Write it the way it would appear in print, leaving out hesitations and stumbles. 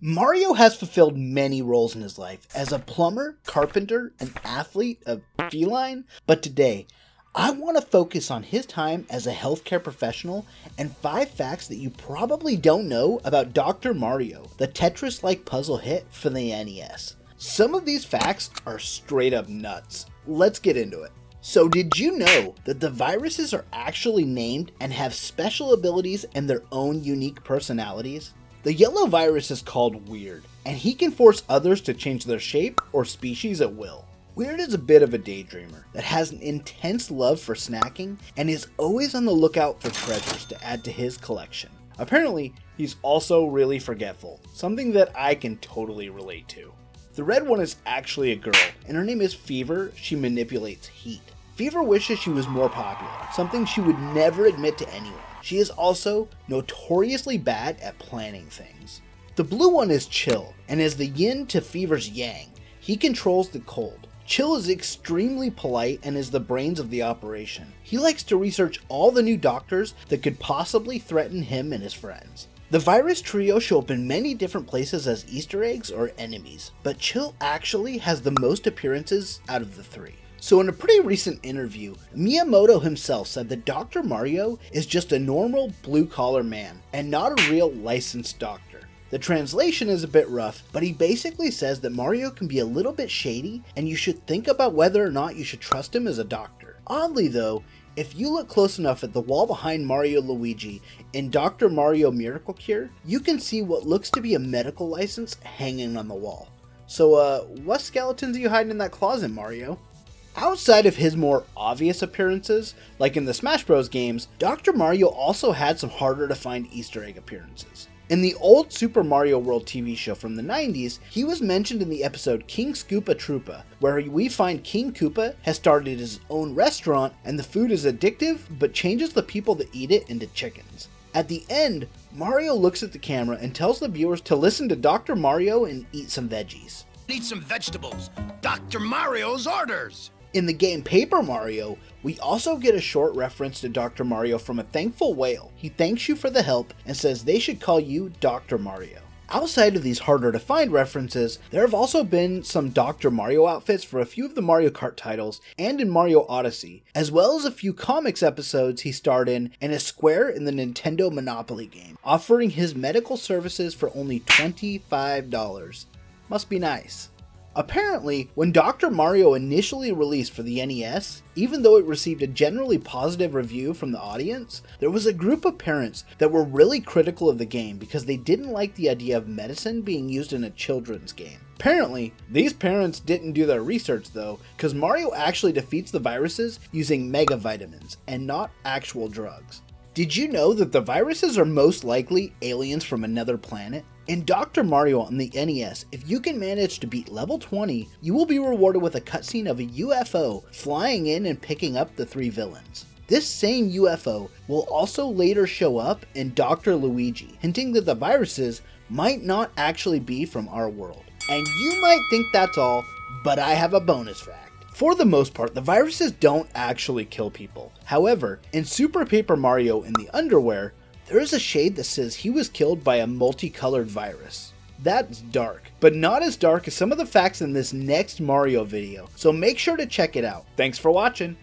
Mario has fulfilled many roles in his life as a plumber, carpenter, an athlete, a feline, but today, I want to focus on his time as a healthcare professional and 5 facts that you probably don't know about Dr. Mario, the Tetris-like puzzle hit for the NES. Some of these facts are straight up nuts. Let's get into it. So did you know that the viruses are actually named and have special abilities and their own unique personalities? The yellow virus is called Weird, and he can force others to change their shape or species at will. Weird is a bit of a daydreamer that has an intense love for snacking and is always on the lookout for treasures to add to his collection. Apparently, he's also really forgetful, something that I can totally relate to. The red one is actually a girl, and her name is Fever. She manipulates heat. Fever wishes she was more popular, something she would never admit to anyone. She is also notoriously bad at planning things. The blue one is Chill, and is the yin to Fever's yang. He controls the cold. Chill is extremely polite and is the brains of the operation. He likes to research all the new doctors that could possibly threaten him and his friends. The virus trio show up in many different places as Easter eggs or enemies, but Chill actually has the most appearances out of the 3. So in a pretty recent interview, Miyamoto himself said that Dr. Mario is just a normal blue-collar man and not a real licensed doctor. The translation is a bit rough, but he basically says that Mario can be a little bit shady and you should think about whether or not you should trust him as a doctor. Oddly though, if you look close enough at the wall behind Mario Luigi in Dr. Mario Miracle Cure, you can see what looks to be a medical license hanging on the wall. So what skeletons are you hiding in that closet, Mario? Outside of his more obvious appearances, like in the Smash Bros. Games, Dr. Mario also had some harder to find Easter egg appearances. In the old Super Mario World TV show from the 90s, he was mentioned in the episode King Scoopa Troopa, where we find King Koopa has started his own restaurant and the food is addictive but changes the people that eat it into chickens. At the end, Mario looks at the camera and tells the viewers to listen to Dr. Mario and eat some veggies. Eat some vegetables. Dr. Mario's orders. In the game Paper Mario, we also get a short reference to Dr. Mario from a thankful whale. He thanks you for the help and says they should call you Dr. Mario. Outside of these harder to find references, there have also been some Dr. Mario outfits for a few of the Mario Kart titles and in Mario Odyssey, as well as a few comics episodes he starred in and a square in the Nintendo Monopoly game, offering his medical services for only $25. Must be nice. Apparently, when Dr. Mario initially released for the NES, even though it received a generally positive review from the audience, there was a group of parents that were really critical of the game because they didn't like the idea of medicine being used in a children's game. Apparently, these parents didn't do their research though, because Mario actually defeats the viruses using mega vitamins and not actual drugs. Did you know that the viruses are most likely aliens from another planet? In Dr. Mario on the NES, if you can manage to beat level 20, you will be rewarded with a cutscene of a UFO flying in and picking up the 3 villains. This same UFO will also later show up in Dr. Luigi, hinting that the viruses might not actually be from our world. And you might think that's all, but I have a bonus fact. For the most part, the viruses don't actually kill people. However, in Super Paper Mario in the underwear, there is a shade that says he was killed by a multicolored virus. That's dark, but not as dark as some of the facts in this next Mario video, so make sure to check it out. Thanks for watching!